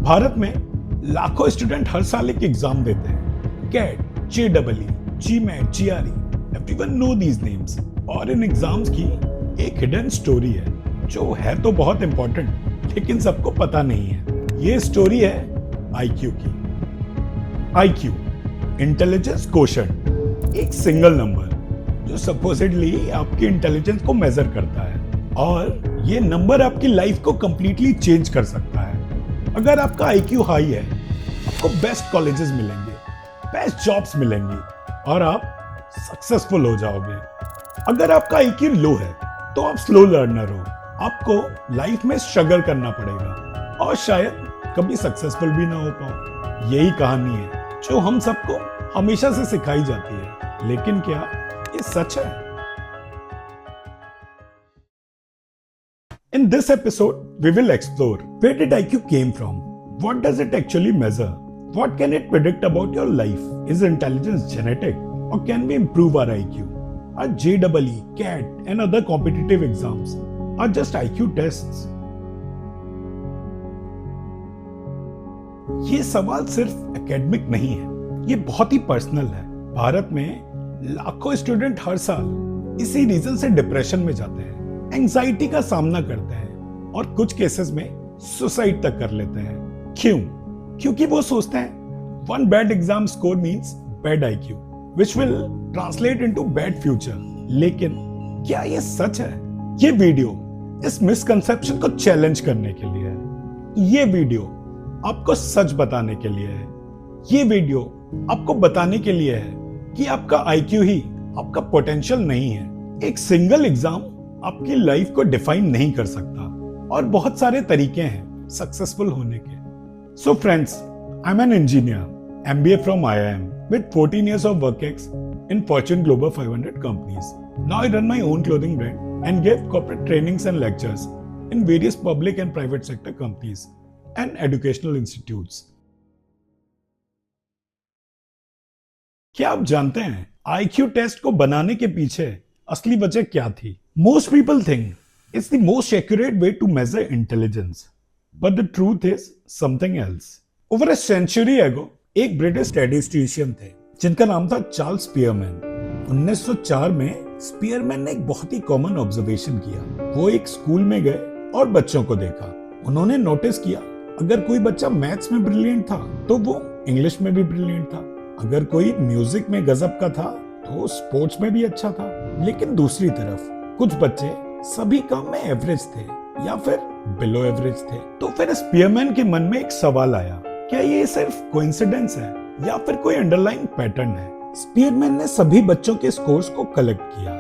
भारत में लाखों स्टूडेंट हर साल एक एग्जाम देते हैं। CAT, JEE, GMAT, GRE, everyone know these names. और इन एग्जाम्स की एक हिडन स्टोरी है जो है तो बहुत इंपॉर्टेंट लेकिन सबको पता नहीं है। ये स्टोरी है आईक्यू की। आईक्यू, इंटेलिजेंस कोशेंट, एक सिंगल नंबर जो सपोजिटली आपकी इंटेलिजेंस को मेजर करता है और ये नंबर आपकी लाइफ को कंप्लीटली चेंज कर सकता है। अगर आपका आईक्यू हाई है, आपको बेस्ट कॉलेजेस मिलेंगे, बेस्ट जॉब्स मिलेंगी और आप सक्सेसफुल हो जाओगे। अगर आपका आईक्यू लो है तो आप स्लो लर्नर हो, आपको लाइफ में स्ट्रगल करना पड़ेगा और शायद कभी सक्सेसफुल भी ना हो पाओ। यही कहानी है जो हम सबको हमेशा से सिखाई जाती है, लेकिन क्या ये सच है? In this episode, we will explore where did IQ came from? What does it actually measure? What can it predict about your life? Is intelligence genetic or can we improve our IQ? Are JEE, CAT and other competitive exams are just IQ tests? ये सवाल सिर्फ academic नहीं है, ये बहुत ही personal है। भारत में लाखों स्टूडेंट हर साल इसी रीजन से डिप्रेशन में जाते हैं, एंजाइटी का सामना करते हैं और कुछ केसेस में सुसाइड तक कर लेते हैं। क्यों? क्योंकि वो सोचते हैं one bad exam score means bad IQ which will translate into bad future. लेकिन क्या ये सच है? ये वीडियो इस मिसकंसेप्शन को चैलेंज करने के लिए है। ये वीडियो आपको सच बताने के लिए है। ये वीडियो आपको बताने के लिए है कि आपका आईक्यू ही आपका पोटेंशियल नहीं है। एक सिंगल एग्जाम आपकी लाइफ को डिफाइन नहीं कर सकता और बहुत सारे तरीके हैं सक्सेसफुल होने के। So friends, I am an engineer, MBA from IIM with 14 years of work ex in Fortune Global 500 companies. Now I run my own clothing brand and give corporate trainings and lectures in various public and private sector companies and educational institutes. क्या आप जानते हैं IQ test को बनाने के पीछे असली वजह क्या थी? Most people think it's the most accurate way to measure intelligence, but the truth is something else. Over a century ago, एक ब्रिटिश स्टैटिस्टिशियन थे जिनका नाम था चार्ल्स स्पीयरमैन। 1904 में स्पीयरमैन ने एक बहुत ही कॉमन ऑब्जर्वेशन किया। वो एक स्कूल में गए और बच्चों को देखा। उन्होंने नोटिस किया अगर कोई बच्चा मैथ्स में ब्रिलियंट था तो वो इंग्लिश में भी ब्रिलियंट था। अगर कोई म्यूजिक में गजब का था तो स्पोर्ट्स में भी अच्छा था। लेकिन दूसरी तरफ कुछ बच्चे सभी काम में एवरेज थे या फिर बिलो एवरेज थे। तो फिर स्पीयरमैन के मन में एक सवाल आया, क्या ये सिर्फ कोइंसिडेंस है या फिर कोई अंडरलाइन पैटर्न है? स्पीयरमैन ने सभी बच्चों के स्कोर्स को कलेक्ट किया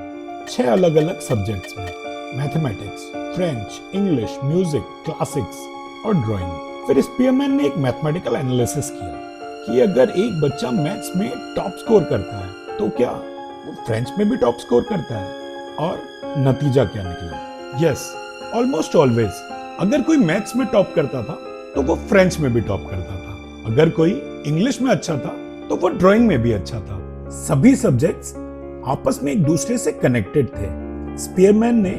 6 अलग अलग सब्जेक्ट्स में, mathematics, French, English, music, classics और ड्राइंग। फिर स्पीयरमैन ने एक मैथमेटिकल एनालिसिस किया कि अगर एक बच्चा मैथ्स में टॉप स्कोर करता है तो क्या वो फ्रेंच में भी टॉप स्कोर करता है? और नतीजा क्या निकला? यस, ऑलमोस्ट ऑलवेज अगर कोई मैथ्स में टॉप करता था तो वो फ्रेंच में भी टॉप करता था। अगर कोई इंग्लिश में अच्छा था तो वो ड्राइंग में भी अच्छा था। सभी सब्जेक्ट्स आपस में एक दूसरे से कनेक्टेड थे। स्पीयरमैन ने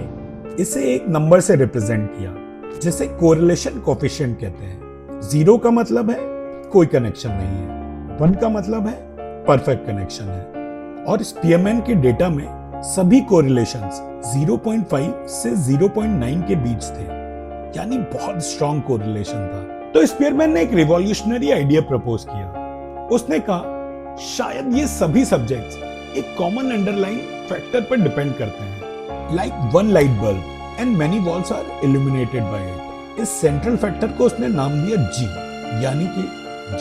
इसे एक नंबर से रिप्रेजेंट किया जिसे कोरिलेशन कोएफिशिएंट कहते हैं। 0 का मतलब है कोई कनेक्शन नहीं है, 1 का मतलब है परफेक्ट कनेक्शन है। और स्पीयरमैन के डेटा में सभी कोरिलेशंस 0.5 से 0.9 के बीच थे, यानी बहुत स्ट्रॉन्ग कोरिलेशन था। तो स्पीयरमैन ने एक रिवॉल्यूशनरी आइडिया प्रपोज किया। उसने कहा शायद ये सभी सब्जेक्ट्स एक कॉमन अंडरलाइन फैक्टर पर डिपेंड करते हैं, like one light bulb and many walls are illuminated by it. इस सेंट्रल फैक्टर को उसने नाम दिया G, यानी कि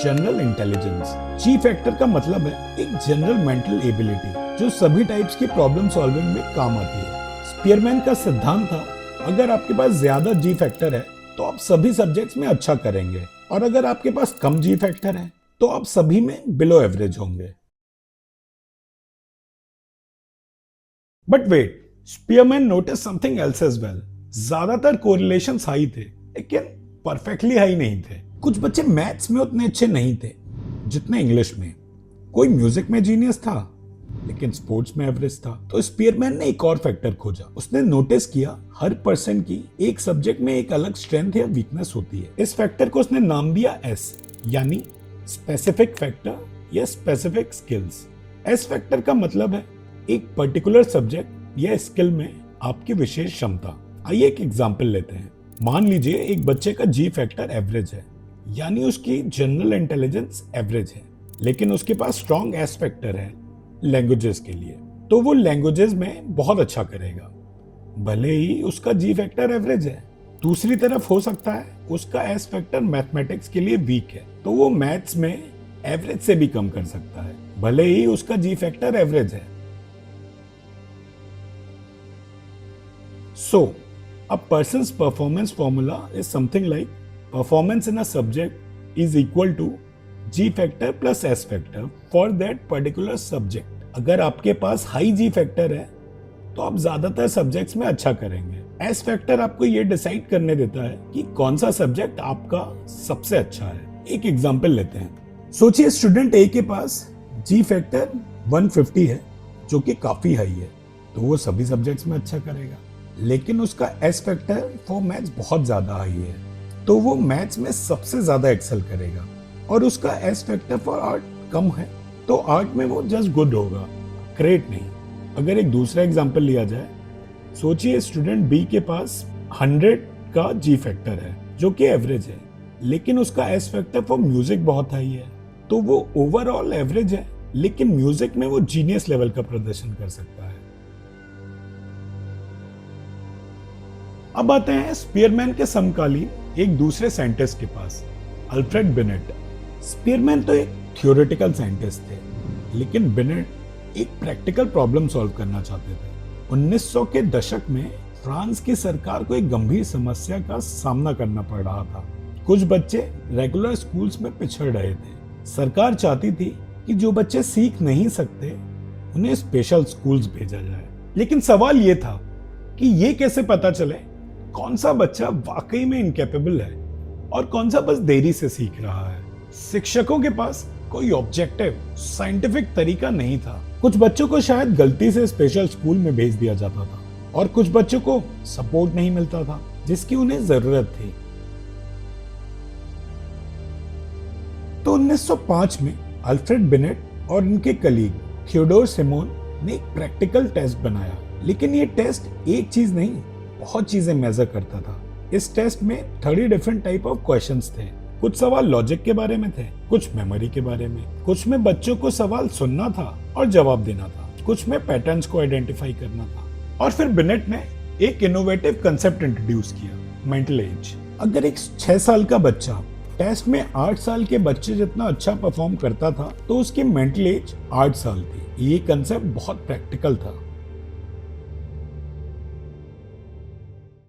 जनरल इंटेलिजेंस। G फैक्टर का मतलब है एक जनरल मेंटल एबिलिटी जो सभी टाइप्स की प्रॉब्लम सॉल्विंग में काम आती है। स्पीयरमैन का सिद्धांत था अगर आपके पास ज्यादा G फैक्टर है तो आप सभी सब्जेक्ट्स में अच्छा करेंगे और अगर आपके पास कम G फैक्टर है तो आप सभी में बिलो एवरेज होंगे। But wait, Spearman notice something else as well. ज्यादातर कोरिलेशंस हाई थे लेकिन परफेक्टली हाई नहीं थे। कुछ बच्चे मैथ्स में उतने अच्छे नहीं थे जितने इंग्लिश में। कोई म्यूजिक में जीनियस था लेकिन स्पोर्ट्स में एवरेज था। तो स्पीयरमैन ने एक और फैक्टर खोजा। उसने नोटिस किया हर पर्सन की एक सब्जेक्ट में एक अलग स्ट्रेंथ या वीकनेस होती है। इस फैक्टर को उसने नाम दिया एस, यानी स्पेसिफिक फैक्टर या स्पेसिफिक स्किल्स। एस फैक्टर का मतलब है एक पर्टिकुलर सब्जेक्ट या स्किल में आपकी विशेष क्षमता। आइए एक एग्जांपल लेते हैं। मान लीजिए एक बच्चे का जी फैक्टर एवरेज है, यानी उसकी जनरल इंटेलिजेंस एवरेज है, लेकिन उसके पास स्ट्रॉन्ग एस फैक्टर है लैंग्वेजेस के लिए, तो वो लैंग्वेजेस में बहुत अच्छा करेगा, भले ही उसका जी फैक्टर एवरेज है। दूसरी तरफ हो सकता है उसका एस फैक्टर मैथमेटिक्स के लिए वीक है, तो वो मैथ्स में एवरेज से भी कम कर सकता है, भले ही उसका जी फैक्टर एवरेज है। So, a person's performance formula is something like performance in a subject is equal to G factor plus S factor for that particular subject. अगर आपके पास हाई G फैक्टर है तो आप ज्यादातर सब्जेक्ट्स में अच्छा करेंगे। S फैक्टर आपको ये डिसाइड करने देता है कि कौन सा सब्जेक्ट आपका सबसे अच्छा है। एक एग्जांपल लेते हैं। सोचिए स्टूडेंट ए के पास G फैक्टर 150 है, जो कि काफी हाई है, तो वो सभी सब्जेक्ट्स में अच्छा करेगा। लेकिन उसका एस फैक्टर फॉर मैथ्स बहुत ज्यादा हाई है, तो वो मैथ्स में सबसे ज्यादा एक्सेल करेगा। और उसका एस फैक्टर फॉर आर्ट कम है, तो आर्ट में वो जस्ट गुड होगा, ग्रेट नहीं। अगर एक दूसरा एग्जांपल लिया जाए, सोचिए स्टूडेंट बी के पास 100 का जी फैक्टर है, जो कि एवरेज है, लेकिन उसका एस फैक्टर फॉर म्यूजिक बहुत हाई है, तो वो ओवरऑल एवरेज है, लेकिन म्यूजिक में वो जीनियस लेवल का प्रदर्शन कर सकता है। अब आते हैं स्पीयरमैन के समकालीन एक दूसरे साइंटिस्ट के पास, अल्फ्रेड बिनेट। स्पीयरमैन तो एक थियोरेटिकल साइंटिस्ट थे, लेकिन बिनेट एक प्रैक्टिकल प्रॉब्लम सॉल्व करना चाहते थे। 1900 के दशक में फ्रांस की सरकार को एक गंभीर समस्या का सामना करना पड़ रहा था। कुछ बच्चे रेगुलर स्कूल्स में पिछड़ रहे थे। सरकार चाहती थी कि जो बच्चे सीख नहीं सकते उन्हें स्पेशल स्कूल्स भेजा जाए। लेकिन सवाल ये था कि ये कैसे पता चले कौन सा बच्चा वाकई में इनकेपेबल है और कौन सा बस देरी से सीख रहा है। शिक्षकों के पास कोई ऑब्जेक्टिव साइंटिफिक तरीका नहीं था। कुछ बच्चों को शायद गलती से स्पेशल स्कूल में भेज दिया जाता था और कुछ बच्चों को सपोर्ट नहीं मिलता था जिसकी उन्हें जरूरत थी। तो 1905 में अल्फ्रेड बिनेट और उनके कलीग थियोडोर सिमोन ने एक प्रैक्टिकल टेस्ट बनाया। लेकिन ये टेस्ट एक चीज नहीं, बहुत चीजें मेजर करता था। इस टेस्ट में 30 डिफरेंट टाइप ऑफ क्वेश्चंस थे। कुछ सवाल लॉजिक के बारे में थे, कुछ मेमोरी के बारे में, कुछ में बच्चों को सवाल सुनना था और जवाब देना था, कुछ में पैटर्न्स को आइडेंटिफाई करना था। और फिर बिनेट ने एक इनोवेटिव कंसेप्ट इंट्रोड्यूस किया, मेंटल एज। अगर एक 6 साल का बच्चा टेस्ट में 8 साल के बच्चे जितना अच्छा परफॉर्म करता था तो उसकी मेंटल एज 8 साल थी। ये कंसेप्ट बहुत प्रैक्टिकल था।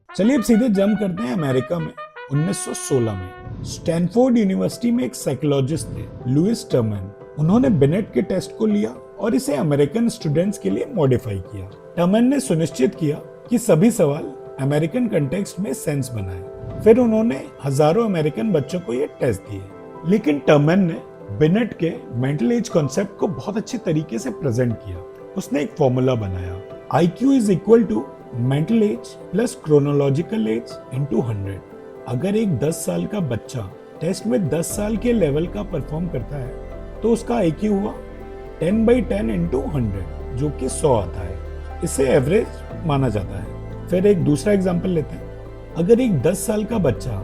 चलिए अब सीधे जंप करते हैं अमेरिका में। 1916 में स्टैनफोर्ड यूनिवर्सिटी में एक साइकोलॉजिस्ट थे, लुइस टर्मन। उन्होंने बिनेट के टेस्ट को लिया और इसे अमेरिकन स्टूडेंट्स के लिए मॉडिफाई किया। टर्मन ने सुनिश्चित किया कि सभी सवाल अमेरिकन कंटेक्स्ट में सेंस बनाए। फिर उन्होंने हजारों अमेरिकन बच्चों को ये टेस्ट दिए। लेकिन टर्मन ने बिनेट के मेंटल एज कॉन्सेप्ट को बहुत अच्छे तरीके से प्रेजेंट किया। उसने एक फॉर्मूला बनाया, IQ is equal to mental age plus chronological age into 100। अगर एक 10 साल का बच्चा टेस्ट में 10 साल के लेवल का परफॉर्म करता है तो उसका IQ हुआ 10/10 इंटू 100, जो कि 100 आता है। इसे एवरेज माना जाता है। फिर एक दूसरा एग्जांपल लेते हैं। अगर एक 10 साल का बच्चा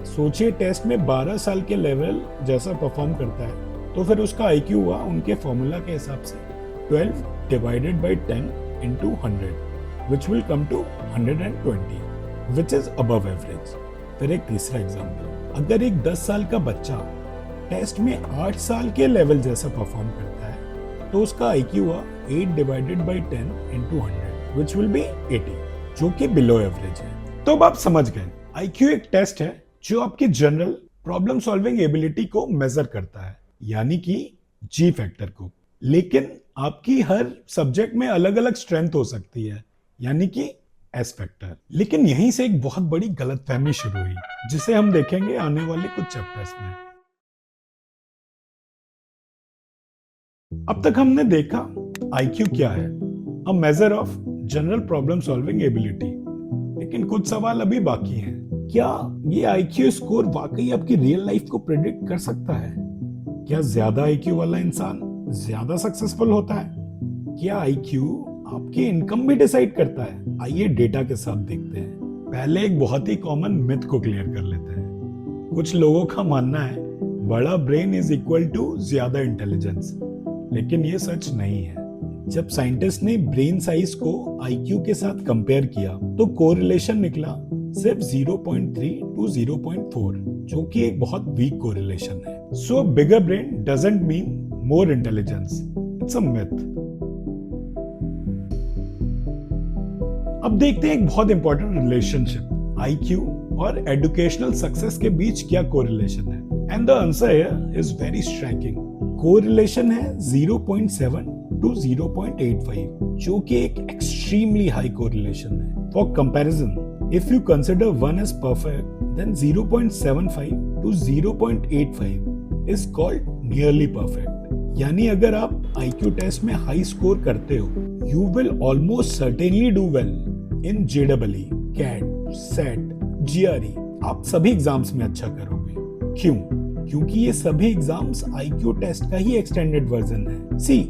सोचिए टेस्ट में 12 साल के लेवल जैसा परफॉर्म करता है तो फिर उसका IQ हुआ उनके फॉर्मूला के हिसाब से 12 divided by 10 into 100, which will come to 120, which is above average. फिर एक तीसरा एग्जांपल, अगर एक 10 साल का बच्चा टेस्ट में 8 साल के लेवल जैसा परफॉर्म करता है तो उसका IQ हुआ 8 divided by 10 into 100, which will be 80, जो कि बिलो एवरेज है। तो अब आप समझ गए, IQ एक टेस्ट है जो आपकी जनरल प्रॉब्लम सॉल्विंग एबिलिटी को मेजर करता है, यानी कि जी फैक्टर को। लेकिन आपकी हर सब्जेक्ट में अलग अलग स्ट्रेंथ हो सकती है, यानी कि एस फैक्टर। लेकिन यहीं से एक बहुत बड़ी गलतफहमी शुरू हुई, जिसे हम देखेंगे आने वाले कुछ चैप्टर्स में। अब तक हमने देखा IQ क्या है? A measure of general problem solving ability. लेकिन कुछ सवाल अभी बाकी हैं। क्या ये IQ स्कोर वाकई आपकी रियल लाइफ को प्रेडिक्ट कर सकता है? क्या ज्यादा IQ वाला इंसान ज्यादा सक्सेसफुल होता है? क्या IQ आपकी इनकम भी डिसाइड करता है? आइए डेटा के साथ देखते हैं। पहले एक बहुत ही कॉमन मिथ को क्लियर कर लेते हैं। कुछ लोगों का मानना है बड़ा ब्रेन इज इक्वल टू ज्यादा इंटेलिजेंस, लेकिन ये सच नहीं है। जब साइंटिस्ट ने ब्रेन साइज को IQ के साथ कंपेयर किया तो कोरिलेशन निकला सिर्फ 0.3 to 0.4, जो कि एक बहुत वीक कोरिलेशन है। So bigger brain doesn't mean more intelligence, it's a myth. अब देखते हैं एक बहुत इंपॉर्टेंट रिलेशनशिप IQ और एजुकेशनल सक्सेस के बीच क्या कोरिलेशन है। And the answer here is very striking. Correlation है 0.7 to 0.85, जो कि एक एक्सट्रीमली हाई कोरिलेशन है। For comparison, if you consider one as perfect, then 0.75 to 0.85 is called nearly perfect. यानी अगर आप IQ टेस्ट में हाई स्कोर करते हो, you will almost certainly do well in JEE, CAT, SET, GRE। आप सभी exams में अच्छा करोगे। क्यों? क्योंकि ये सभी एग्जाम्स IQ टेस्ट का ही एक्सटेंडेड वर्जन है। See,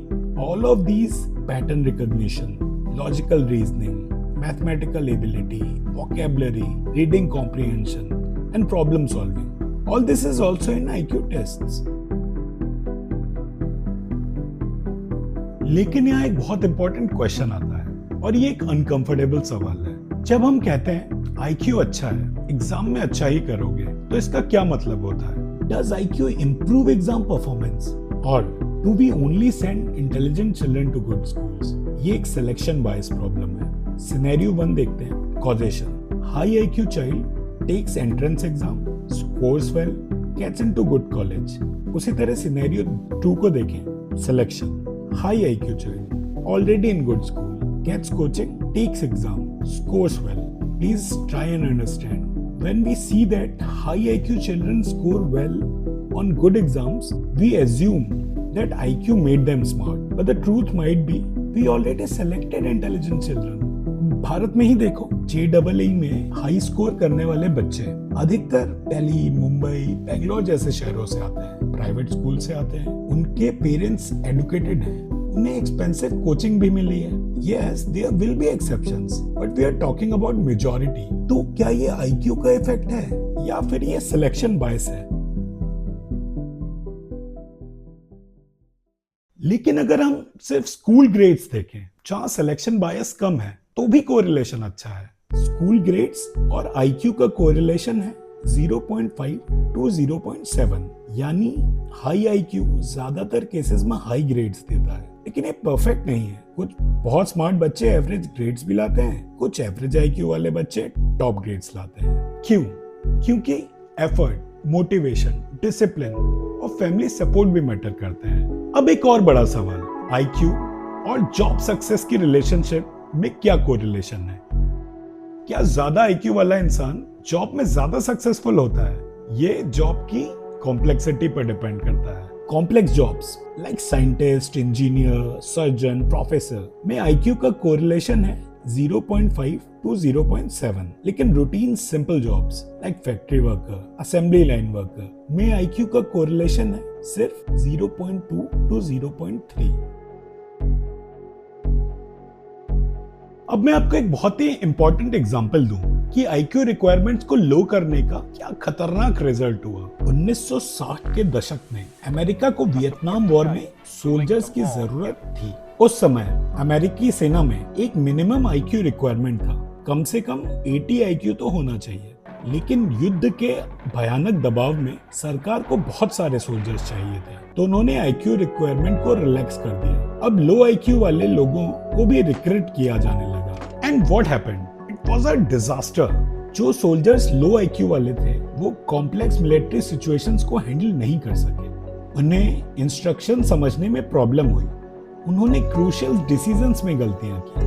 all of these pattern recognition, logical reasoning, mathematical ability, vocabulary, reading comprehension, and problem solving, all this is also in IQ tests। लेकिन यहाँ एक बहुत इंपॉर्टेंट क्वेश्चन आता है, और ये एक अनकंफर्टेबल सवाल है। जब हम कहते हैं IQ अच्छा है, एग्जाम में अच्छा ही करोगे, तो इसका क्या मतलब होता है? Does IQ improve exam performance? Or do we only send intelligent children to good schools? ये एक सिलेक्शन बायस प्रॉब्लम है। सिनेरियो 1 देखते हैं, causation. High IQ child takes entrance exam, scores well, gets into good college. उसी तरह scenario 2 को देखें, selection. High IQ child, already in good school, gets coaching, takes exam, scores well. Please try and understand. When we see that high IQ children score well on good exams, we assume that IQ made them smart. But the truth might be, we already selected intelligent children. Bharat में ही देखो, JEE में high score करने वाले बच्चे अधिकतर दिल्ली, मुंबई, बेंगलोर जैसे शहरों से आते हैं, प्राइवेट स्कूल से आते हैं। उनके पेरेंट्स एडुकेटेड हैं, उन्हें एक्सपेंसिव कोचिंग भी मिली है। Yes, there will be exceptions, but we are talking about majority। तो क्या ये IQ का इफेक्ट है या फिर ये सिलेक्शन बायस है? लेकिन अगर हम सिर्फ स्कूल ग्रेड्स देखें, जहां सिलेक्शन बायस कम है, तो भी कोरिलेशन अच्छा है। स्कूल ग्रेड्स और IQ का कोरिलेशन है 0.5 to 0.7, यानी हाई IQ ज्यादातर केसेस में हाई ग्रेड्स देता है। लेकिन ये परफेक्ट नहीं है। कुछ बहुत स्मार्ट बच्चे एवरेज ग्रेड्स भी लाते हैं, कुछ एवरेज IQ वाले बच्चे टॉप ग्रेड्स लाते हैं। क्यों? क्योंकि एफर्ट, मोटिवेशन, डिसिप्लिन और फैमिली सपोर्ट भी मैटर करते हैं। अब एक और बड़ा सवाल, IQ और जॉब सक्सेस की रिलेशनशिप में क्या कोरिलेशन है? क्या ज्यादा IQ वाला इंसान जॉब में ज्यादा सक्सेसफुल होता है? ये जॉब की कॉम्प्लेक्सिटी पर डिपेंड करता है। Complex jobs like scientist, engineer, surgeon, professor में IQ का कोरिलेशन है 0.5 to 0.7, लेकिन routine simple jobs like factory worker, assembly line worker में IQ का कोरिलेशन है सिर्फ 0.2 to 0.3। अब मैं आपको एक बहुत ही इंपॉर्टेंट एग्जांपल दूं कि IQ रिक्वायरमेंट्स को लो करने का क्या खतरनाक रिजल्ट हुआ। 1960 के दशक में अमेरिका को वियतनाम वॉर में सोल्जर्स की जरूरत थी। उस समय अमेरिकी सेना में एक मिनिमम IQ रिक्वायरमेंट था, कम से कम 80 IQ तो होना चाहिए। लेकिन युद्ध के भयानक दबाव में सरकार को बहुत सारे सोल्जर्स चाहिए थे, तो उन्होंने IQ रिक्वायरमेंट को रिलैक्स कर दिया। अब लो IQ वाले लोगों को भी रिक्रूट किया जाने लगा। And what happened? It was a disaster. जो सोल्जर्स लो IQ वाले थे, वो कॉम्प्लेक्स मिलिट्री सिचुएशंस को हैंडल नहीं कर सके। उन्हें इंस्ट्रक्शन समझने में प्रॉब्लम हुई। उन्होंने क्रूशियल डिसीजंस में गलतियां की।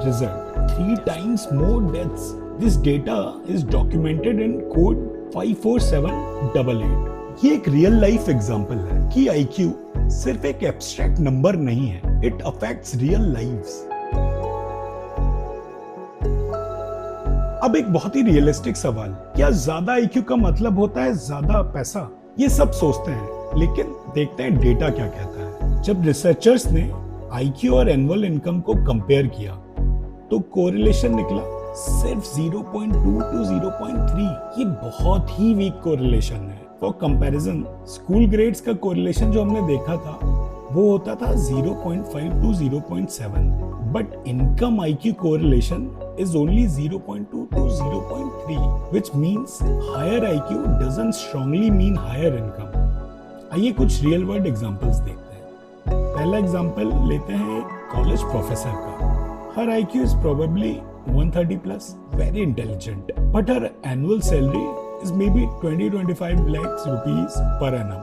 Result 3 times more deaths। This data is documented in code 54788। ये एक रियल लाइफ एग्जांपल है कि आईक्यू सिर्फ एक एब्स्ट्रैक्ट नंबर नहीं है, इट अफेक्ट्स रियल लाइव्स। अब एक बहुत ही रियलिस्टिक सवाल, क्या ज्यादा आईक्यू का मतलब होता है ज्यादा पैसा? ये सब सोचते हैं, लेकिन देखते हैं डेटा क्या कहता है। जब रिसर्चर्स ने आईक्यू और एनुअल इनकम को कंपेयर किया तो कोरिलेशन निकला सिर्फ 0.2 to 0.3। ये बहुत ही वीक कोरिलेशन है। फॉर कंपैरिजन, स्कूल ग्रेड्स का कोरिलेशन जो हमने देखा था वो होता था 0.5 to 0.7, but income IQ correlation is only 0.2 to 0.3, which means higher IQ doesn't strongly mean higher income। आइए कुछ रियल वर्ल्ड एग्जांपल्स देखते हैं। पहला एग्जांपल लेते हैं कॉलेज प्रोफेसर का। Her IQ is probably 130 plus, very intelligent, but her annual salary is maybe 20-25 lakhs rupees per annum।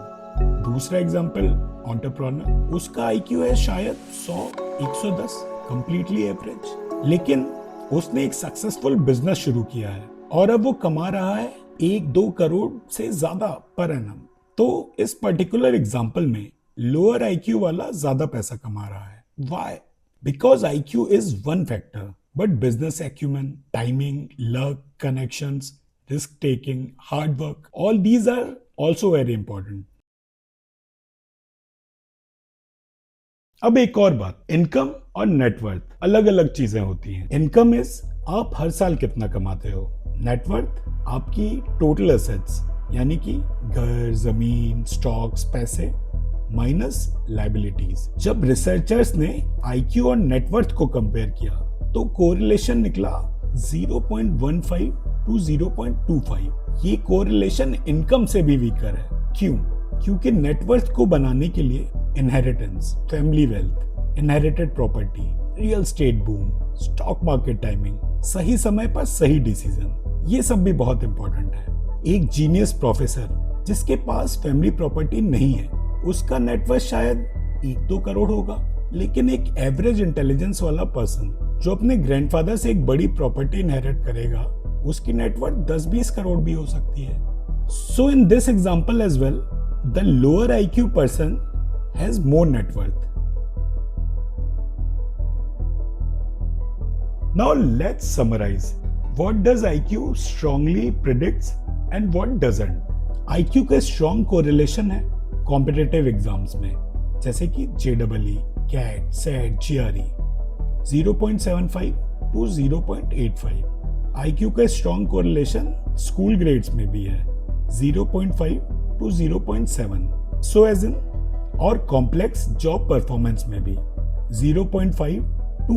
दूसरा example entrepreneur, उसका IQ है शायद 100-110, completely एवरेज, लेकिन उसने एक सक्सेसफुल बिजनेस शुरू किया है और अब वो कमा रहा है 1-2 करोड़ से ज्यादा पर एनम। तो इस पर्टिकुलर एग्जांपल में लोअर आईक्यू वाला ज्यादा पैसा कमा रहा है। Why? Because IQ is one factor, but business acumen, timing, luck, connections, risk taking, hard work, all these are also very important. अब एक और बात, इनकम और नेटवर्थ अलग अलग चीजें होती हैं। इनकम इज आप हर साल कितना कमाते हो, नेटवर्थ आपकी टोटल एसेट्स यानी कि घर, जमीन, स्टॉक्स, पैसे माइनस लायबिलिटीज। जब रिसर्चर्स ने आईक्यू और नेटवर्थ को कंपेयर किया तो कोरिलेशन निकला 0.15 to 0.25। ये कोरिलेशन इनकम से भी वीकर है। क्यों? क्योंकि नेटवर्थ को बनाने के लिए inheritance, family wealth, inherited property, real estate boom, stock market timing, सही समय पर सही डिसीजन, ये सब भी बहुत इंपॉर्टेंट है। एक जीनियस प्रोफेसर जिसके पास फैमिली प्रॉपर्टी नहीं है, उसका नेटवर्थ शायद 1-2 करोड़ होगा, लेकिन एक एवरेज इंटेलिजेंस वाला पर्सन जो अपने ग्रैंडफादर से एक बड़ी प्रॉपर्टी इनहेरिट करेगा, उसकी नेटवर्थ 10-20 करोड़ भी हो सकती है। So in this example as well, the lower IQ person has more net worth। Now let's summarize. What does IQ strongly predicts and what doesn't? IQ का strong correlation है competitive exams में, जैसे कि JEE, CAT, SAT, GRE 0.75 to 0.85। IQ का strong correlation school grades में भी है 0.5 to 0.7। So as in और कॉम्प्लेक्स जॉब परफॉर्मेंस में भी 0.5 to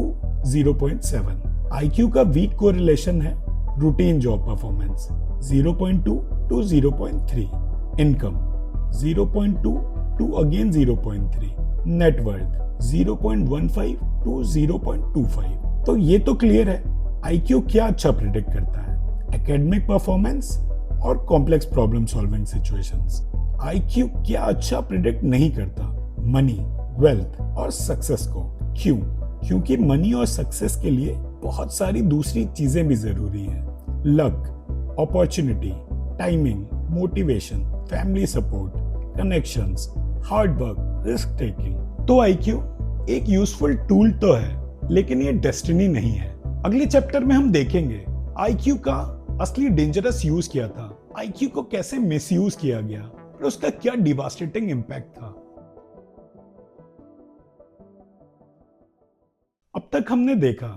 0.7। आईक्यू का वीक कोरिलेशन है routine job performance 0.2 to 0.3, income 0.2 to again 0.3, net worth 0.15 to 0.25। तो ये तो क्लियर है आईक्यू क्या अच्छा प्रिडिक्ट करता है, एकेडमिक परफॉर्मेंस और complex problem solving situations. IQ क्या अच्छा प्रिडिक्ट नहीं करता, मनी, वेल्थ और सक्सेस को। क्यों? क्योंकि मनी और सक्सेस के लिए बहुत सारी दूसरी चीजें भी जरूरी हैं, luck, opportunity, timing, motivation, family support, connections, hard work, risk taking. तो आईक्यू एक यूजफुल टूल तो है, लेकिन ये डेस्टिनी नहीं है। अगले चैप्टर में हम देखेंगे आईक्यू का असली डेंजरस यूज क्या था, आईक्यू को कैसे मिसयूज किया गया और उसका क्या डिवास्टेटिंग इम्पैक्ट था। अब तक हमने देखा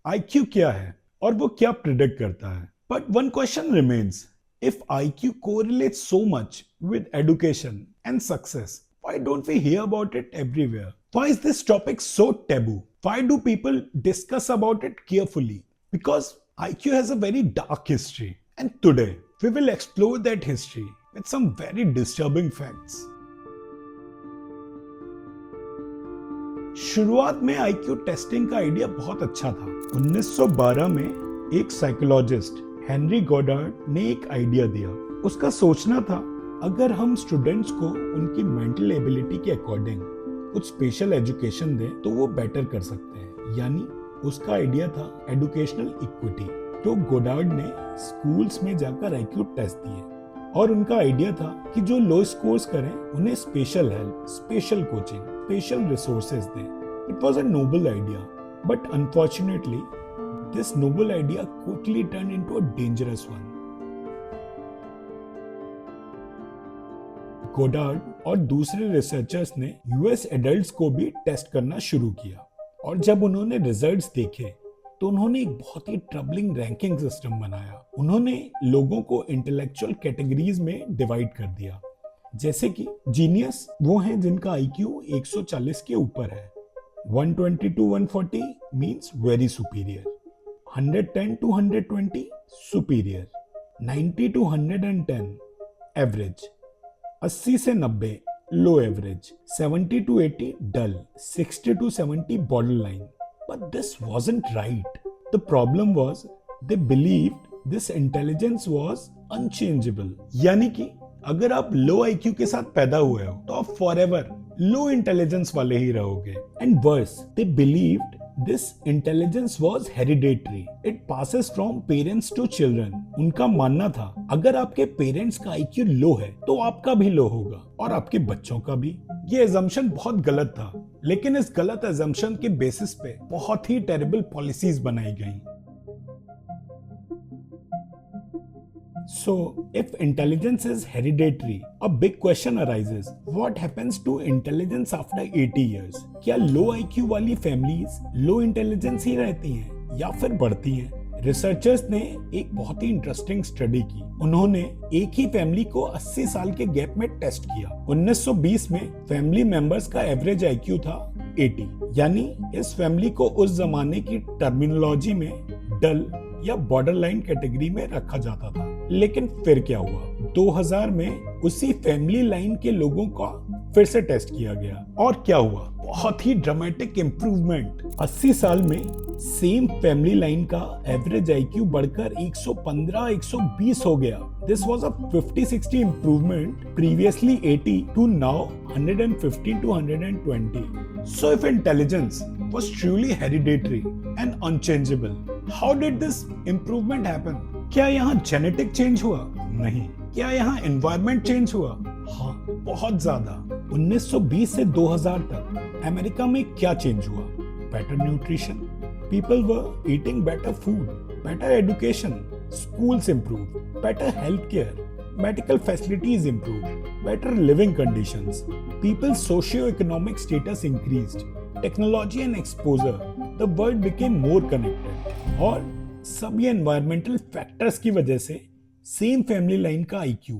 आईक्यू क्या है और वो क्या प्रिडिक्ट करता है, but one question remains, if IQ correlates so much with education and success, why don't we hear about it everywhere? Why is this topic so taboo? Why do people discuss about it carefully? Because IQ has a very dark history, and today we will explore that history with some very disturbing facts. शुरुआत में IQ testing का idea बहुत अच्छा था। 1912 में एक psychologist Henry Goddard ने एक आइडिया दिया। उसका सोचना था अगर हम स्टूडेंट्स को उनकी मेंटल एबिलिटी के अकॉर्डिंग कुछ स्पेशल एजुकेशन दें तो वो बेटर कर सकते हैं। यानी उसका आइडिया था एजुकेशनल इक्विटी। तो गोडार्ड ने स्कूल्स में जाकर आईक्यू टेस्ट दिए और उनका आइडिया था कि जो लो स्कोर्स करें उन्हें special help, special coaching, special resources दें. It was a noble idea, but unfortunately this noble idea quickly turn into a dangerous one. Goddard और दूसरे रिसर्चर्स ने यूएस एडल्ट्स को भी टेस्ट करना शुरू किया, और जब उन्होंने रिजल्ट्स देखे तो उन्होंने एक बहुत ही ट्रबलिंग रैंकिंग सिस्टम बनाया. उन्होंने लोगों को इंटेलेक्चुअल कैटेगरीज में डिवाइड कर दिया, जैसे कि जीनियस वो हैं जिनका आईक्यू 140 के ऊपर है, 120 to 140 means very superior, 110 to 120 superior, 90 to 110 average, 80 से 90 low average, 70 to 80 dull, 60 to 70 borderline. But this wasn't right. The problem was they believed this intelligence was unchangeable. यानी कि अगर आप लो आईक्यू के साथ पैदा हुए हो तो आप फॉरएवर लो इंटेलिजेंस वाले ही रहोगे. And worse, they believed this intelligence was hereditary. It passes from parents to children. उनका मानना था अगर आपके पेरेंट्स का आईक्यू लो है तो आपका भी लो होगा और आपके बच्चों का भी. ये एजम्पशन बहुत गलत था, लेकिन इस गलत एजम्पशन के बेसिस पे बहुत ही टेरिबल पॉलिसीज बनाई गई. So, if intelligence is hereditary, a big question arises. What happens to intelligence after 80 years? क्या लो IQ वाली फैमिलीज लो इंटेलिजेंस ही रहती हैं या फिर बढ़ती हैं? रिसर्चर्स ने एक बहुत ही इंटरेस्टिंग स्टडी की. उन्होंने एक ही फैमिली को 80 साल के गैप में टेस्ट किया. 1920 में फैमिली मेंबर्स का एवरेज IQ था 80, यानी इस फैमिली को उस जमाने की टर्मिनोलॉजी में डल या बॉर्डर लाइन कैटेगरी में रखा जाता था. लेकिन फिर क्या हुआ, 2000 में उसी फैमिली लाइन के लोगों का फिर से टेस्ट किया गया और क्या हुआ, बहुत ही ड्रामेटिक इंप्रूवमेंट. 80 साल में सेम फैमिली लाइन का एवरेज आईक्यू बढ़कर 115-120 हो गया. This was a 50-60 improvement, previously 80 to now 115 to 120. So if intelligence was truly hereditary and unchangeable, how did this improvement happen? क्या यहाँ जेनेटिक चेंज हुआ? नहीं. क्या यहाँ एनवायरनमेंट चेंज हुआ? हाँ, बहुत ज्यादा. 1920 से 2000 तक अमेरिका में क्या चेंज हुआ? Better nutrition, people were eating better food, better education, schools improved, better healthcare, medical facilities improved, better living conditions, people's socio-economic status increased, technology and exposure, the world became more connected. और सब ये environmental factors की वजह से same family line का IQ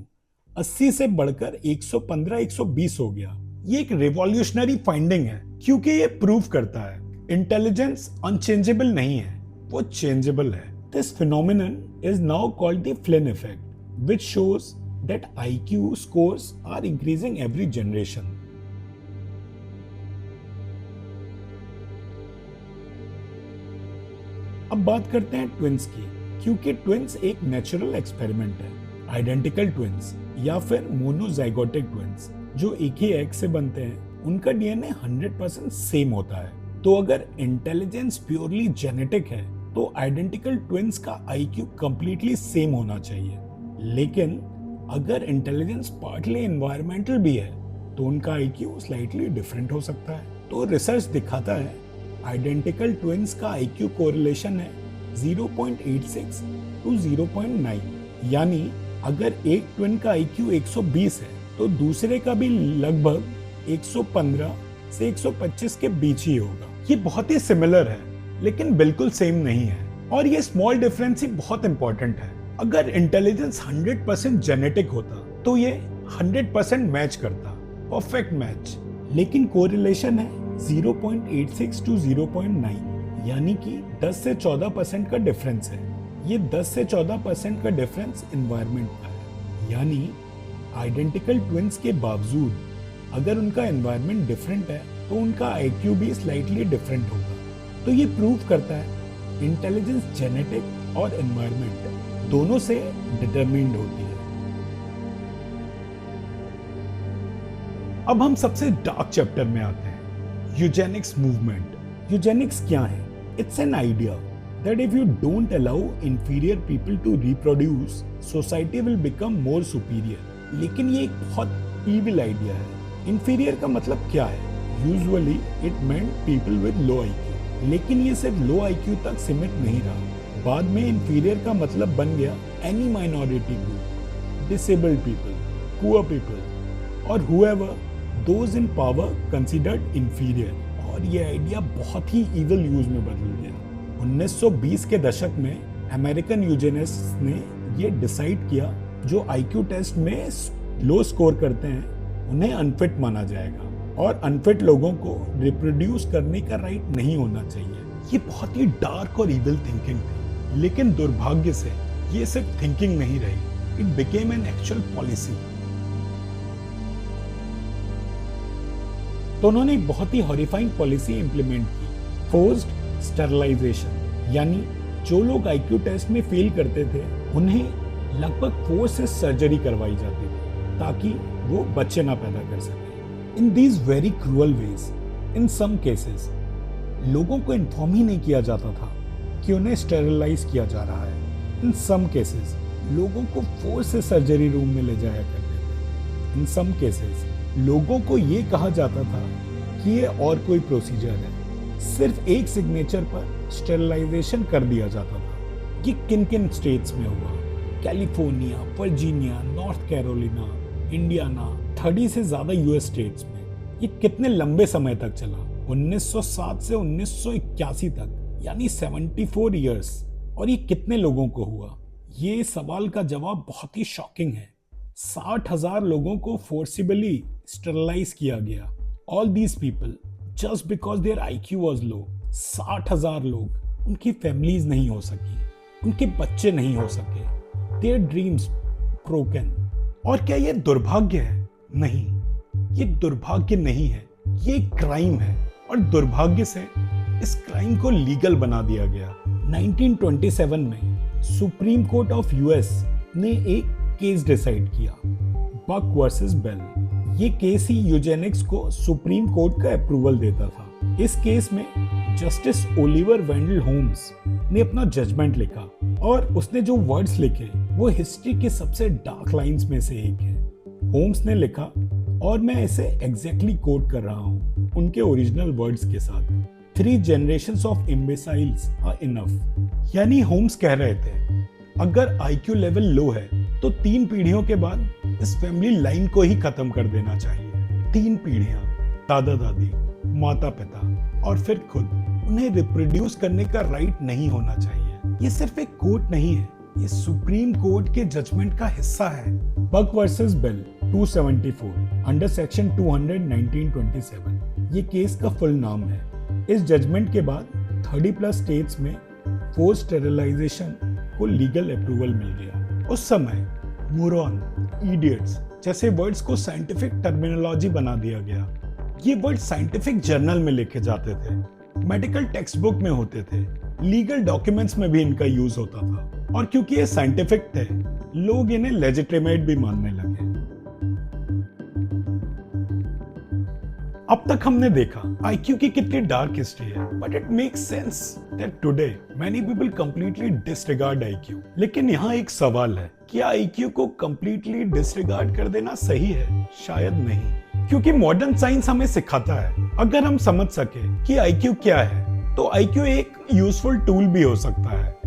80 से बढ़कर 115-120 हो गया. ये एक रिवॉल्यूशनरी फाइंडिंग है क्योंकि ये प्रूव करता है इंटेलिजेंस अनचेंजेबल नहीं है, वो चेंजेबल है. This phenomenon is now called the Flynn effect, which shows that IQ scores are increasing every generation. अब बात करते हैं ट्विंस की, क्योंकि ट्विंस एक नेचुरल एक्सपेरिमेंट है. आइडेंटिकल ट्विंस या फिर मोनोजाइगोटिक ट्विंस जो एक ही एग से बनते हैं, उनका डीएनए 100% सेम होता है. तो अगर इंटेलिजेंस प्योरली जेनेटिक है तो आइडेंटिकल ट्विंस का आईक्यू कंप्लीटली सेम होना चाहिए. लेकिन अगर इंटेलिजेंस पार्टली एनवायरमेंटल भी है तो उनका आईक्यू स्लाइटली डिफरेंट हो सकता है. तो रिसर्च दिखाता है आइडेंटिकल ट्विंस का आईक्यू कोरिलेशन है 0.86 to 0.9, यानी अगर एक ट्विन का आईक्यू 120 है तो दूसरे का भी लगभग 115 से 125 के बीच ही होगा. ये बहुत ही सिमिलर है लेकिन बिल्कुल सेम नहीं है, और ये स्मॉल डिफरेंस ही बहुत इंपॉर्टेंट है. अगर इंटेलिजेंस 100% जेनेटिक होता तो ये 100% मैच करता, परफेक्ट मैच. लेकिन कोरिलेशन है 0.86 to 0.9, यानी कि 10 से 14% का डिफरेंस है. ये 10 से 14% का डिफरेंस एनवायरनमेंट का है, यानी आइडेंटिकल ट्विंस के बावजूद अगर उनका एनवायरनमेंट डिफरेंट है तो उनका आईक्यू भी स्लाइटली डिफरेंट होगा. तो ये प्रूव करता है इंटेलिजेंस जेनेटिक और एनवायरनमेंट दोनों से डिटरमिन्ड होती है. अब हम सबसे डार्क चैप्टर में आते हैं, यूजेनिक्स मूवमेंट. यूजेनिक्स क्या है? It's an idea that if you don't allow inferior people to reproduce, society will become more superior. लेकिन ये एक बहुत evil idea है। Inferior का मतलब क्या है? Usually it meant people with low IQ. लेकिन ये सिर्फ low IQ तक सीमित नहीं रहा। बाद में inferior का मतलब बन गया any minority group, disabled people, poor people, और whoever those in power considered inferior। और ये आइडिया बहुत ही evil यूज में बदल गया। 1920 के दशक में अमेरिकन यूजेनिस्ट्स ने ये डिसाइड किया जो आईक्यू टेस्ट में लो स्कोर करते हैं उन्हें अनफिट माना जाएगा और अनफिट लोगों को रिप्रोड्यूस करने का राइट नहीं होना चाहिए। ये बहुत ही डार्क और इविल थिंकिंग थी, लेकिन दुर्भाग्य से ये सिर्फ थिंकिंग नहीं रही, it became an actual policy. तो उन्होंने एक बहुत ही हॉरिफाइंग पॉलिसी इंप्लीमेंट की, फोर्स्ड स्टरलाइजेशन, यानी जो लोग आईक्यू टेस्ट में फेल करते थे उन्हें लगभग फोर्स से सर्जरी करवाई जाती थी ताकि वो बच्चे ना पैदा कर सके। In these very cruel ways, in some cases लोगों को इन्फॉर्म ही नहीं किया जाता था कि उन्हें स्टेरिलाइज किया जा रहा है। इन सम केसेस लोगों को फोर्स से सर्जरी रूम में ले जाया करते थे। इन सम केसेस लोगों को ये कहा जाता था कि ये और कोई प्रोसीजर है, सिर्फ एक सिग्नेचर पर स्टेरिलाइजेशन कर दिया जाता था। ये किन किन स्टेट्स में हुआ? California, Virginia, north Carolina, Indiana, 30 से ज्यादा यूएस स्टेट्स में। ये कितने लंबे समय तक चला? 1907 से 1981 तक, यानी 74 इयर्स। और ये कितने लोगों को हुआ? ये सवाल का जवाब बहुत ही शॉकिंग है। 60,000 लोगों को फोर्सिबली स्टेरिलाइज किया गया। All these people just because their IQ was low. 60,000 लोग, उनकी फैमिलीज नहीं हो सकी, उनके बच्चे नहीं हो सके, देयर ड्रीम्स ब्रोकन। और क्या ये दुर्भाग्य है? नहीं, ये दुर्भाग्य नहीं है, ये क्राइम है। और दुर्भाग्य से इस क्राइम को लीगल बना दिया गया। 1927 में सुप्रीम कोर्ट ऑफ यूएस ने एक केस डिसाइड किया, बक वर्सेस बेल। ये केस ही यूजेनिक्स को सुप्रीम कोर्ट का अप्रूवल देता था। इस केस में जस्टिस ओलिवर वेंडल होम्स ने अपना जजमेंट लिखा और उसने जो वर्ड्स लिखे वो हिस्ट्री के सबसे डार्क लाइंस में से एक है। होम्स ने लिखा, और मैं इसे एग्जैक्टली कोट कर रहा हूँ उनके ओरिजिनल वर्ड्स के साथ, 3 generations of imbeciles are enough। यानी होम्स कह रहे थे अगर IQ लेवल लो है तो 3 पीढ़ियों के बाद इस फैमिली लाइन को ही खत्म कर देना चाहिए। 3 पीढ़ियां, दादा दादी, माता पिता और फिर खुद, उन्हें रिप्रोड्यूस करने का राइट नहीं होना चाहिए। ये सिर्फ एक कोर्ट नहीं है, ये सुप्रीम कोर्ट के जजमेंट का हिस्सा है। बक वर्सेस बेल 274 अंडर सेक्शन 200 1927 ये केस का फुल नाम है। इस जजमेंट के बाद 30+ स्टेट्स में फोर्स स्टेरिलाइजेशन को लीगल अप्रूवल मिल गया। उस समय मोरॉन, इडियट्स जैसे वर्ड्स को साइंटिफिक टर्मिनोलॉजी बना दिया गया। ये वर्ड साइंटिफिक जर्नल में लिखे जाते थे, मेडिकल टेक्स्ट बुक में होते थे, लीगल डॉक्यूमेंट्स में भी इनका यूज होता था। और क्योंकि ये साइंटिफिक थे, लोग इन्हें लेजिटिमेट भी मानने लगे। अब तक हमने देखा IQ की कितनी डार्क हिस्ट्री है, but it makes sense that today many people completely disregard IQ। लेकिन यहाँ एक सवाल है, क्या IQ को कंप्लीटली डिसरिगार्ड कर देना सही है? शायद नहीं, क्योंकि मॉडर्न साइंस हमें सिखाता है अगर हम समझ सके कि IQ क्या है तो IQ एक यूजफुल टूल भी हो सकता है।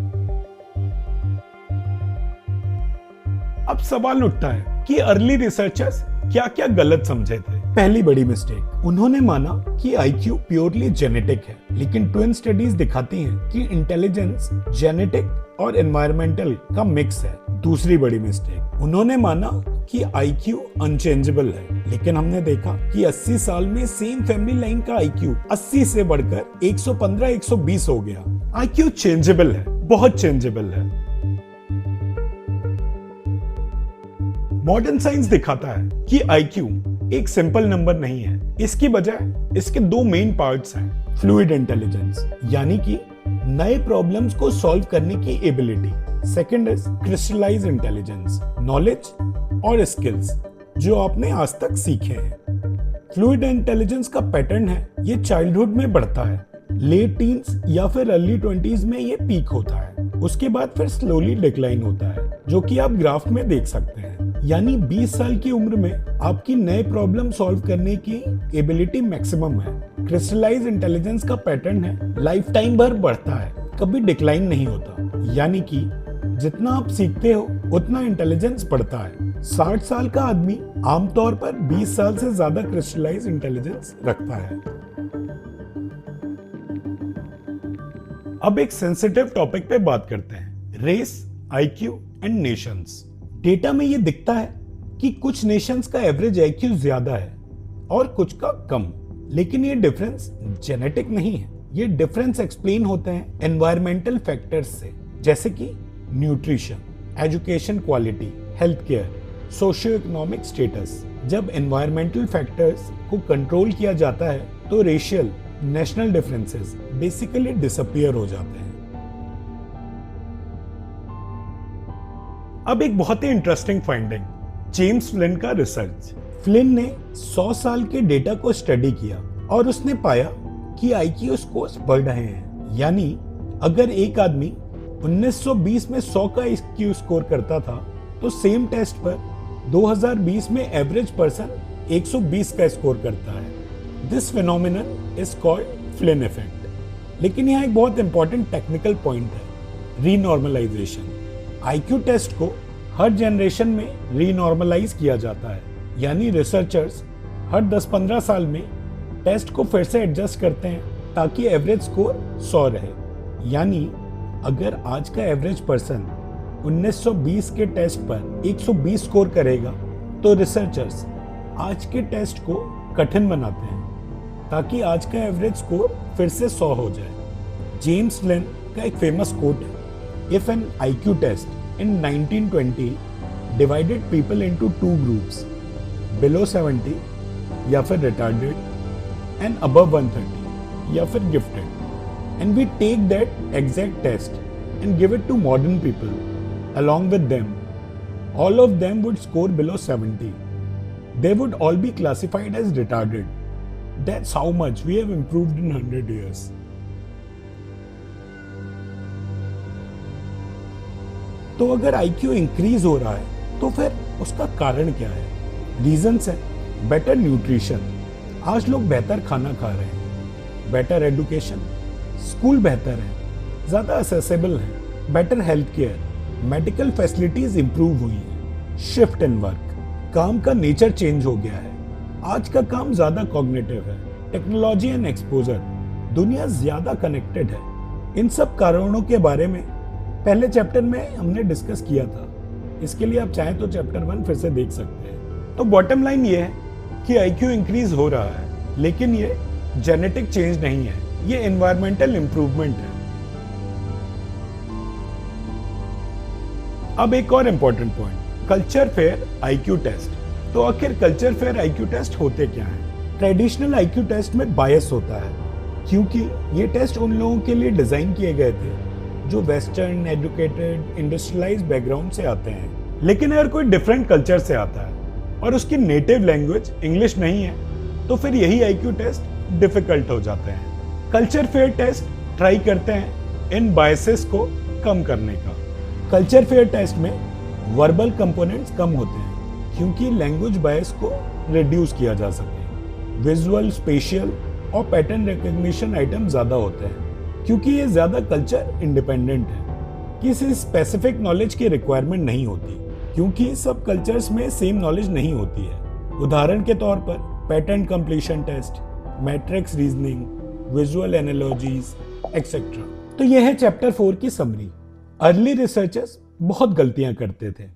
अब सवाल उठता है कि अर्ली रिसर्चर्स क्या क्या गलत समझे थे। पहली बड़ी मिस्टेक, उन्होंने माना कि IQ प्योरली जेनेटिक है, लेकिन ट्विन स्टडीज दिखाती हैं कि इंटेलिजेंस जेनेटिक और एनवायरमेंटल का मिक्स है। दूसरी बड़ी मिस्टेक, उन्होंने माना कि IQ अनचेंजेबल है, लेकिन हमने देखा कि 80 साल में सेम फैमिली लाइन का IQ 80 से बढ़कर 115-120 हो गया। IQ चेंजेबल है, बहुत चेंजेबल है। मॉडर्न साइंस दिखाता है कि IQ एक सिंपल नंबर नहीं है, इसकी बजाय इसके 2 मेन पार्ट्स हैं। फ्लूइड इंटेलिजेंस, यानी कि नए प्रॉब्लम्स को सॉल्व करने की ability. Second is crystallize intelligence, knowledge और स्किल्स जो आपने आज तक सीखे हैं। फ्लूइड इंटेलिजेंस का पैटर्न है, ये चाइल्डहुड में बढ़ता है, लेट टीन्स या फिर अर्ली 20s में ये पीक होता है, उसके बाद फिर स्लोली डिक्लाइन होता है, जो कि आप ग्राफ में देख सकते हैं। यानी 20 साल की उम्र में आपकी नए प्रॉब्लम सॉल्व करने की एबिलिटी मैक्सिमम है। क्रिस्टलाइज इंटेलिजेंस का पैटर्न है, लाइफ टाइम भर बढ़ता है, कभी डिक्लाइन नहीं होता। यानी कि जितना आप सीखते हो उतना इंटेलिजेंस बढ़ता है। 60 साल का आदमी आमतौर पर 20 साल से ज्यादा क्रिस्टलाइज इंटेलिजेंस रखता है। अब एक सेंसिटिव टॉपिक पे बात करते हैं, race, IQ and nations. Data में ये दिखता है कि कुछ नेशंस का एवरेज आईक्यू ज्यादा है और कुछ का कम, लेकिन ये डिफरेंस जेनेटिक नहीं है। ये डिफरेंस एक्सप्लेन होते हैं एनवायरमेंटल फैक्टर्स से, जैसे कि nutrition, education quality, health care, socio economic status. जब एनवायरमेंटल फैक्टर्स को कंट्रोल किया जाता है तो racial, national differences basically disappear हो जाते हैं। अब एक बहुत ही इंटरेस्टिंग फाइंडिंग, जेम्स फ्लिन का रिसर्च। फ्लिन ने 100 साल के डेटा को स्टडी किया और उसने पाया कि आईक्यू स्कोर्स बढ़ रहे हैं। यानी अगर एक आदमी 1920 में 100 का आईक्यू स्कोर करता था तो सेम टेस्ट पर 2020 में एवरेज पर्सन 120 का स्कोर करता है। This phenomenon is called Flint effect. लेकिन यहाँ एक बहुत इंपॉर्टेंट टेक्निकल पॉइंट है, रीनॉर्मलाइजेशन। आईक्यू टेस्ट को हर जनरेशन में रीनॉर्मलाइज किया जाता है, यानी रिसर्चर्स हर 10-15 साल में टेस्ट को फिर से एडजस्ट करते हैं ताकि एवरेज स्कोर 100 रहे। यानी अगर आज का एवरेज पर्सन 1920 के टेस्ट पर 120 स्कोर करेगा तो रिसर्चर्स आज के टेस्ट को कठिन बनाते हैं ताकि आज का एवरेज स्कोर फिर से 100 हो जाए। जेम्स फ्लिन का एक फेमस कोट है, if an IQ test in 1920 divided people into two groups, below 70 या फिर retarded and above 130 या फिर gifted, and we take that exact test and give it to modern people along with them, all of them would score below 70. They would all be classified as retarded. That's how much we have improved in 100 years. तो अगर IQ increase हो रहा है तो फिर उसका कारण क्या है? रीजंस है, बेटर न्यूट्रिशन, आज लोग बेहतर खाना खा रहे हैं, बेटर एजुकेशन, स्कूल बेहतर है, ज्यादा असेसेबल है, better health care, medical facilities improve हुई हैं, शिफ्ट इन वर्क, काम का नेचर चेंज हो गया है, आज का काम ज्यादा कॉग्निटिव है, टेक्नोलॉजी एंड एक्सपोजर, दुनिया ज्यादा कनेक्टेड है। इन सब कारणों के बारे में पहले चैप्टर में हमने डिस्कस किया था। इसके लिए आप चाहें तो चैप्टर 1 फिर से देख सकते हैं। तो बॉटम लाइन ये है कि आईक्यू इंक्रीज हो रहा है, लेकिन ये जेनेटिक चेंज नहीं है, ये एनवायरमेंटल इंप्रूवमेंट है। अब एक और important point, culture fair IQ test. तो आखिर कल्चर फेयर आईक्यू टेस्ट होते क्या हैं? ट्रेडिशनल आईक्यू टेस्ट में बायस होता है, क्योंकि ये टेस्ट उन लोगों के लिए डिजाइन किए गए थे जो वेस्टर्न, एजुकेटेड, इंडस्ट्रियलाइज बैकग्राउंड से आते हैं। लेकिन अगर कोई डिफरेंट कल्चर से आता है और उसकी नेटिव लैंग्वेज इंग्लिश नहीं है तो फिर यही आईक्यू टेस्ट डिफिकल्ट हो जाते हैं। कल्चर फेयर टेस्ट ट्राई करते हैं इन बायसेस को कम करने का। कल्चर फेयर टेस्ट में वर्बल कंपोनेंट्स कम होते हैं क्योंकि लैंग्वेज बायस को रिड्यूस किया जा सके। विजुअल, स्पेशियल और पैटर्न रिकॉग्निशन आइटम ज्यादा होते हैं क्योंकि ये ज्यादा कल्चर इंडिपेंडेंट है। किसी स्पेसिफिक नॉलेज की रिक्वायरमेंट नहीं होती क्योंकि सब कल्चर्स में सेम नॉलेज नहीं होती है। उदाहरण के तौर पर pattern completion test, matrix reasoning, visual analogies etcetera. तो यह है चैप्टर 4 की समरी। अर्ली रिसर्चर्स बहुत गलतियां करते थे,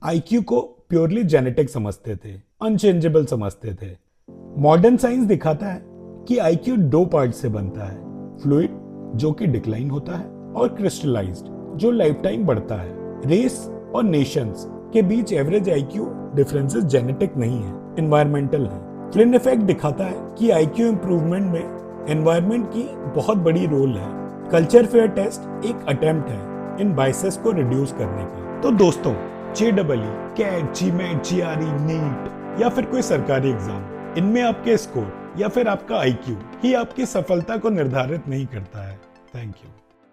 आईक्यू को प्योरली जेनेटिक समझते थे, अनचेंजेबल समझते थे। मॉडर्न साइंस दिखाता है कि आईक्यू 2 पार्ट से बनता है, फ्लूइड जो कि डिक्लाइन होता है और क्रिस्टलाइज्ड जो लाइफ टाइम बढ़ता है। रेस और नेशंस के बीच एवरेज आईक्यू डिफरेंसेस जेनेटिक नहीं है, एनवायरमेंटल है। फ्लिन इफेक्ट दिखाता है कि आईक्यू इंप्रूवमेंट में एनवायरमेंट की बहुत बड़ी रोल है। कल्चर फेयर टेस्ट एक अटेम्प्ट है इन बायसेस को रिड्यूस करने का। तो दोस्तों, JEE, CAT, GMAT, GRE, NEET या फिर कोई सरकारी एग्जाम, इनमें आपके स्कोर या फिर आपका IQ ही आपकी सफलता को निर्धारित नहीं करता है। Thank you.